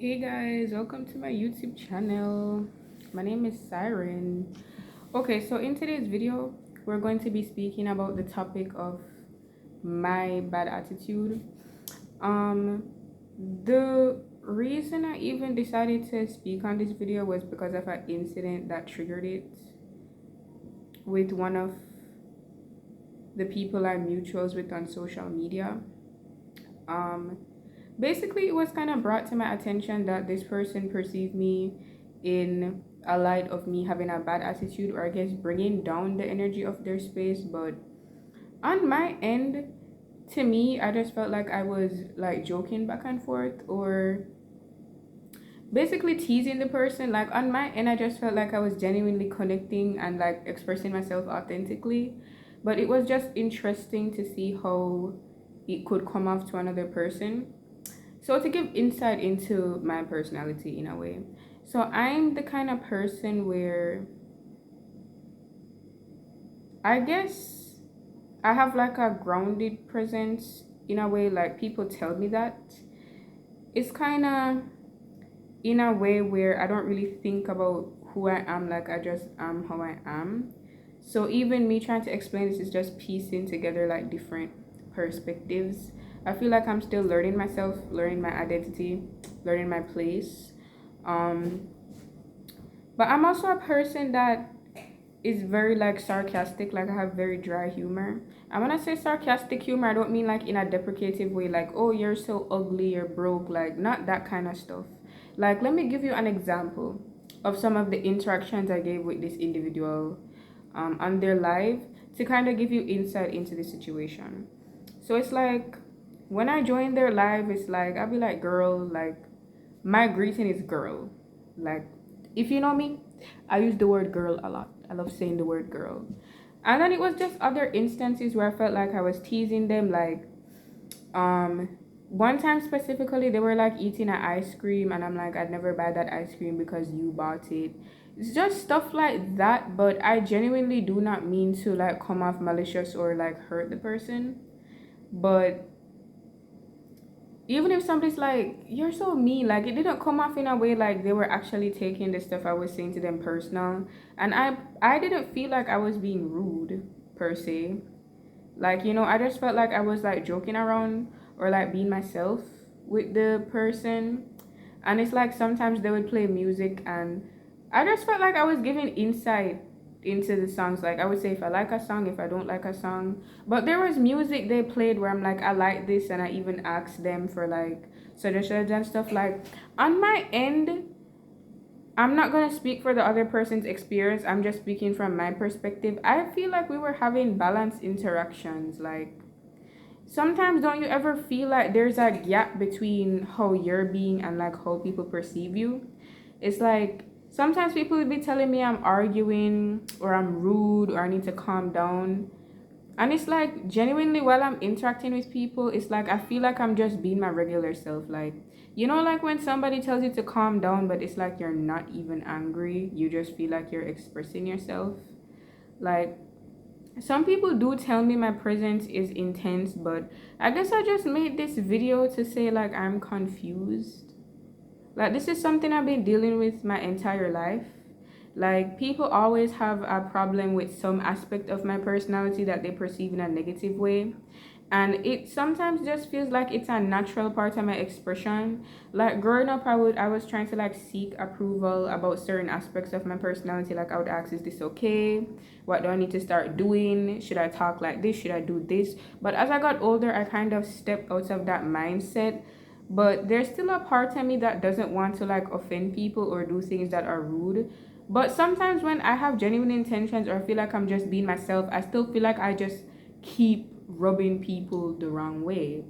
Hey guys, welcome to my YouTube channel. My name is Siren. Okay, so in today's video, we're going to be speaking about the topic of my bad attitude. Um, the reason I even decided to speak on this video was because of an incident that triggered it with one of the people I'm mutuals with on social media. Um, Basically, it was kind of brought to my attention that this person perceived me in a light of me having a bad attitude, or I guess bringing down the energy of their space. But on my end, to me, I just felt like I was like joking back and forth, or basically teasing the person. Like on my end, I just felt like I was genuinely connecting and like expressing myself authentically. But it was just interesting to see how it could come off to another person. So to give insight into my personality in a way. So I'm the kind of person where I guess I have like a grounded presence in a way, like people tell me that. It's kind of in a way where I don't really think about who I am, like I just am how I am. So even me trying to explain this is just piecing together like different perspectives. I feel like I'm still learning myself, learning my identity, learning my place. Um, but I'm also a person that is very like sarcastic, like I have very dry humor. And when I say sarcastic humor, I don't mean like in a deprecative way, like, oh, you're so ugly, you're broke, like not that kind of stuff. Like, let me give you an example of some of the interactions I gave with this individual on their live to kind of give you insight into the situation. So it's like when I join their live, it's like I'll be like, girl, like my greeting is girl. Like if you know me, I use the word girl a lot. I love saying the word girl. And then it was just other instances where I felt like I was teasing them, like um one time specifically they were like eating an ice cream and I'm like, I'd never buy that ice cream because you bought it. It's just stuff like that, but I genuinely do not mean to like come off malicious or like hurt the person. But even if somebody's like, you're so mean, like it didn't come off in a way like they were actually taking the stuff I was saying to them personal. And I didn't feel like I was being rude per se. Like, I just felt like I was like joking around or like being myself with the person. And it's like sometimes they would play music and I just felt like I was giving insight into the songs. Like I would say if I like a song, if I don't like a song. But there was music they played where I'm like, I like this, and I even asked them for like suggestions and stuff. Like on my end, I'm not gonna speak for the other person's experience. I'm just speaking from my perspective. I feel like we were having balanced interactions. Like sometimes don't you ever feel like there's a gap between how you're being and like how people perceive you? It's like sometimes people would be telling me I'm arguing or I'm rude or I need to calm down. And it's like genuinely while I'm interacting with people, it's like I feel like I'm just being my regular self. Like, like when somebody tells you to calm down, but it's like you're not even angry, you just feel like you're expressing yourself. Like, some people do tell me my presence is intense, but I guess I just made this video to say like I'm confused. Like this is something I've been dealing with my entire life. Like people always have a problem with some aspect of my personality that they perceive in a negative way. And it sometimes just feels like it's a natural part of my expression. Like growing up, I was trying to like seek approval about certain aspects of my personality. Like I would ask, is this okay? What do I need to start doing? Should I talk like this? Should I do this? But as I got older, I kind of stepped out of that mindset. But there's still a part of me that doesn't want to like offend people or do things that are rude. But sometimes when I have genuine intentions or I feel like I'm just being myself, I still feel like I just keep rubbing people the wrong way.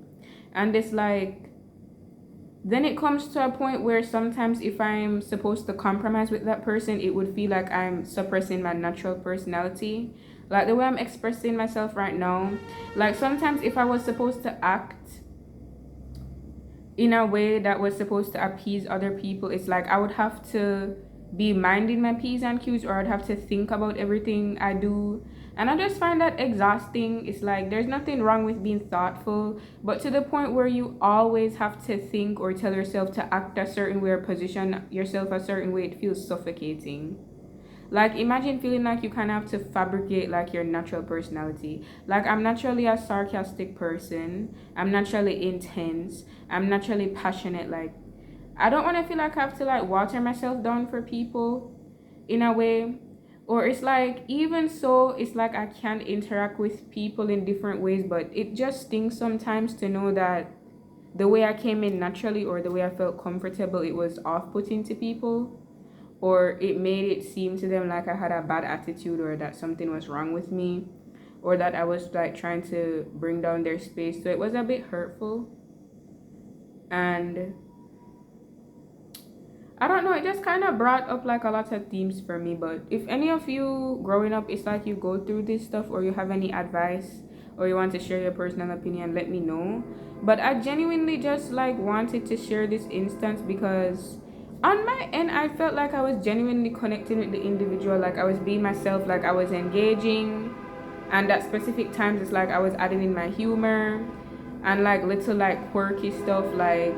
And it's like, then it comes to a point where sometimes if I'm supposed to compromise with that person, it would feel like I'm suppressing my natural personality. Like the way I'm expressing myself right now. Like sometimes if I was supposed to act in a way that was supposed to appease other people, it's like I would have to be minding my P's and Q's, or I'd have to think about everything I do. And I just find that exhausting. It's like there's nothing wrong with being thoughtful, but to the point where you always have to think or tell yourself to act a certain way or position yourself a certain way, it feels suffocating. Like imagine feeling like you kind of have to fabricate like your natural personality. Like I'm naturally a sarcastic person. I'm naturally intense. I'm naturally passionate. Like I don't want to feel like I have to like water myself down for people in a way. Or it's like even so it's like I can interact with people in different ways, but it just stings sometimes to know that the way I came in naturally or the way I felt comfortable, it was off-putting to people, or it made it seem to them like I had a bad attitude or that something was wrong with me or that I was like trying to bring down their space. So it was a bit hurtful. And I don't know, it just kind of brought up like a lot of themes for me. But if any of you growing up, it's like you go through this stuff or you have any advice or you want to share your personal opinion, let me know. But I genuinely just like wanted to share this instance because on my end, I felt like I was genuinely connecting with the individual, like I was being myself, like I was engaging. And at specific times, it's like I was adding in my humor and like little like quirky stuff, like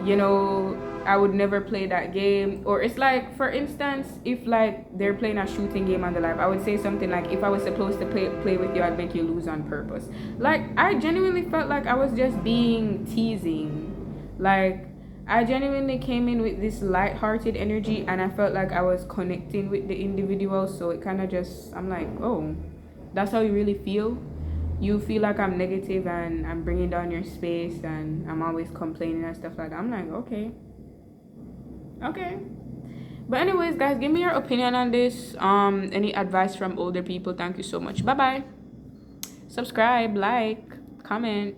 you know, I would never play that game. Or it's like, for instance, if like they're playing a shooting game on the live, I would say something like, if I was supposed to play with you, I'd make you lose on purpose. Like I genuinely felt like I was just being teasing. Like I genuinely came in with this light-hearted energy and I felt like I was connecting with the individual. So it kind of just, I'm like, oh, that's how you really feel? You feel like I'm negative and I'm bringing down your space and I'm always complaining and stuff like that. I'm like, okay. Okay. But anyways, guys, give me your opinion on this. Any advice from older people? Thank you so much. Bye bye. Subscribe, like, comment.